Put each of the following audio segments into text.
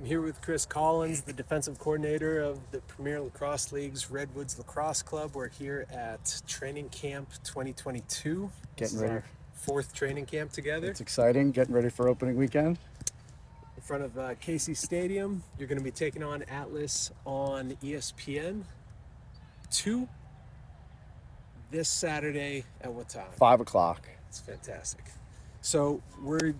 I'm here with Chris Collins, the defensive coordinator of the Premier Lacrosse League's Redwoods Lacrosse Club. We're here at Training Camp 2022. This Getting is ready. our fourth training camp together It's exciting. Getting ready for opening weekend. in front of Casey Stadium. You're going to be taking on Atlas on ESPN 2 this Saturday at what time? 5 o'clock. It's fantastic. So we're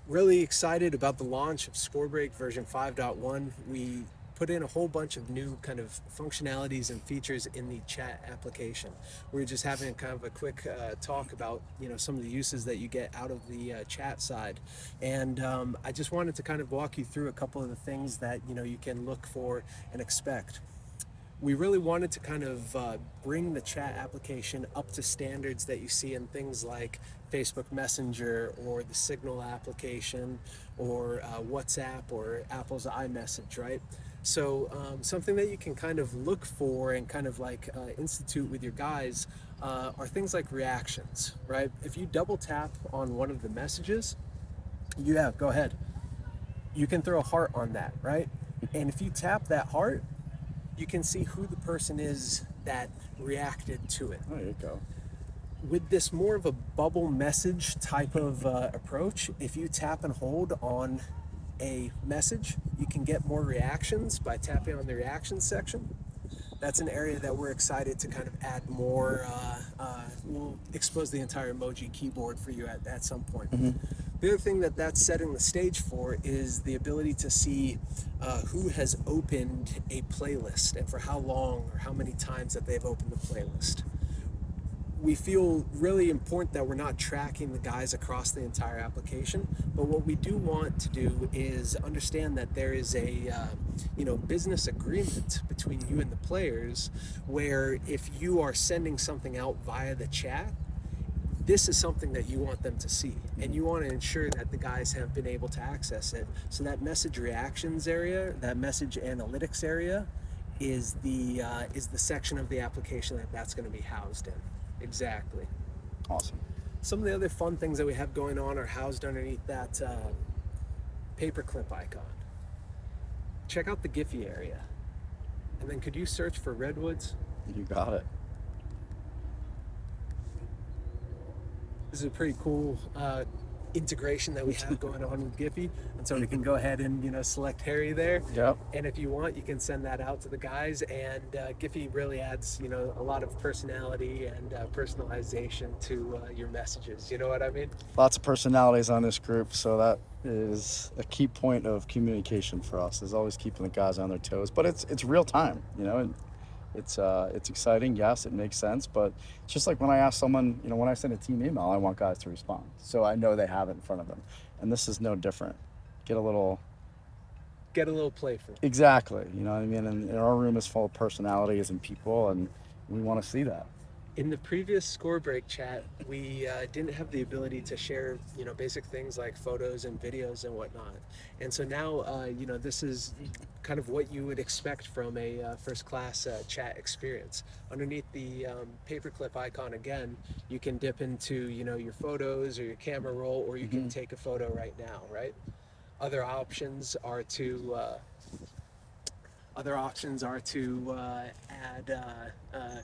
really excited about the launch of ScoreBreak version 5.1. We put in a whole bunch of new kind of functionalities and features in the chat application. We're just having kind of a quick talk about some of the uses that you get out of the chat side, and I just wanted to kind of walk you through a couple of the things that you can look for and expect. We really wanted to kind of bring the chat application up to standards that you see in things like Facebook Messenger or the Signal application or WhatsApp or Apple's iMessage, right? So something that you can kind of look for and kind of like institute with your guys are things like reactions, right? If you double tap on one of the messages, go ahead. You can throw a heart on that, right? And if you tap that heart, you can see who the person is that reacted to it. There you go. With this more of a bubble message type of approach, if you tap and hold on a message, you can get more reactions by tapping on the reactions section. That's an area that we're excited to kind of add more. We'll expose the entire emoji keyboard for you at some point. Mm-hmm. The other thing that's setting the stage for is the ability to see who has opened a playlist and for how long or how many times that they've opened the playlist. We feel really important that we're not tracking the guys across the entire application, but what we do want to do is understand that there is a business agreement between you and the players where if you are sending something out via the chat, this is something that you want them to see, and you want to ensure that the guys have been able to access it. So that message reactions area, that message analytics area, is the section of the application that's going to be housed in. Exactly. Awesome. Some of the other fun things that we have going on are housed underneath that paperclip icon. Check out the Giphy area, and then could you search for Redwoods? You got it. This is a pretty cool integration that we have going on with Giphy, and so we can go ahead and select Harry there. Yep. And if you want, you can send that out to the guys, and Giphy really adds a lot of personality and personalization to your messages. You know what I mean? Lots of personalities on this group, so that is a key point of communication for us. Is always keeping the guys on their toes, but it's real time. And it's exciting. Yes, it makes sense, but it's just like when I ask someone, when I send a team email, I want guys to respond, so I know they have it in front of them, and this is no different. Get a little playful. Exactly. You know what I mean? And our room is full of personalities and people, and we want to see that. In the previous ScoreBreak chat, we didn't have the ability to share, basic things like photos and videos and whatnot. And so now, this is kind of what you would expect from a first-class chat experience. Underneath the paperclip icon, again, you can dip into, your photos or your camera roll, or you can take a photo right now, right? Other options are to add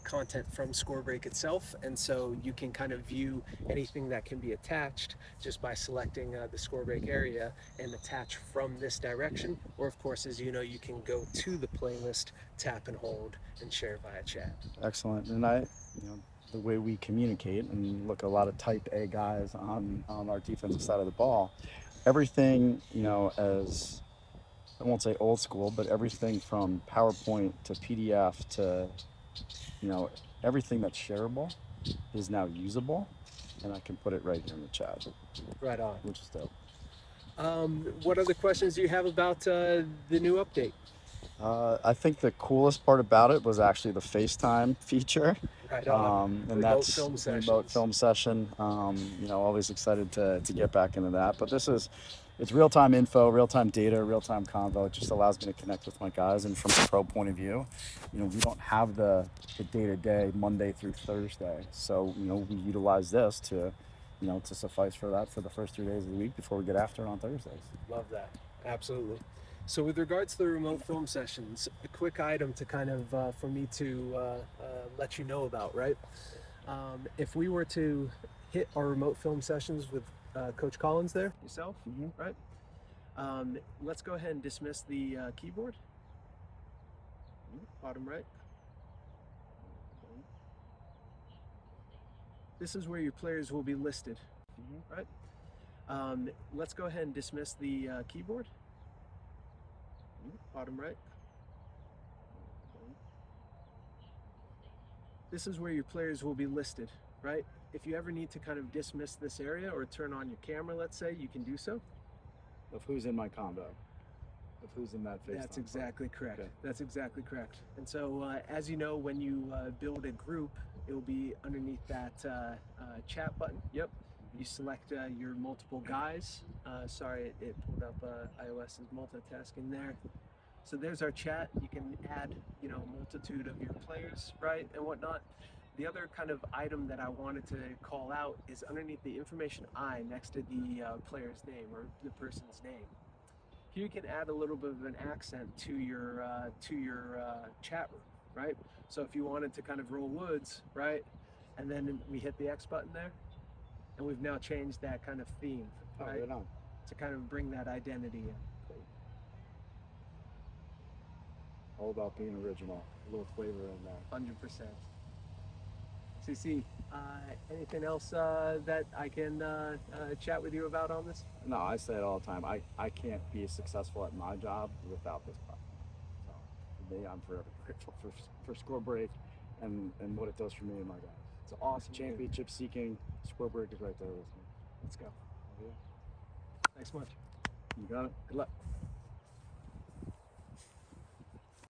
content from ScoreBreak itself, and so you can kind of view anything that can be attached just by selecting the ScoreBreak area and attach from this direction, or of course, as you can go to the playlist, tap and hold, and share via chat. Excellent. And the way we communicate, and look, a lot of type A guys on our defensive side of the ball, everything, as I won't say old school, but everything from PowerPoint to PDF to, everything that's shareable is now usable, and I can put it right here in the chat. Right on. Which is dope. What other questions do you have about the new update? I think the coolest part about it was actually the FaceTime feature. Right on. And remote that's film sessions. remote film session. Always excited to get back into that. But it's real-time info, real-time data, real-time convo. It just allows me to connect with my guys. And from a pro point of view, we don't have the day-to-day Monday through Thursday. So, we utilize this to suffice for that for the first 3 days of the week before we get after it on Thursdays. Love that. Absolutely. So with regards to the remote film sessions, a quick item to kind of for me to let you know about, right? If we were to hit our remote film sessions with Coach Collins there, yourself, right? Let's go ahead and dismiss the keyboard. Bottom right. This is where your players will be listed, right? Let's go ahead and dismiss the keyboard. Bottom right. This is where your players will be listed, right? If you ever need to kind of dismiss this area or turn on your camera, let's say, you can do so. Of who's in my combo, of who's in that face. That's exactly correct. Okay. That's exactly correct. And so, as you know, when you build a group, it will be underneath that chat button. Yep. You select your multiple guys. Sorry, it pulled up iOS is multitasking there. So there's our chat. You can add, a multitude of your players, right, and whatnot. The other kind of item that I wanted to call out is underneath the information I next to the player's name or the person's name. Here you can add a little bit of an accent to your chat room, right? So if you wanted to kind of roll Woods, right, and then we hit the X button there, and we've now changed that kind of theme, right, Right on. to kind of bring that identity in. All about being original, a little flavor in there. 100%. CC, anything else that I can chat with you about on this? No, I say it all the time. I can't be successful at my job without this platform. So for me, I'm forever grateful for ScoreBreak and what it does for me and my guys. It's awesome. Championship seeking, ScoreBreak is right there with me. Let's go. Yeah. Thanks much. You got it. Good luck.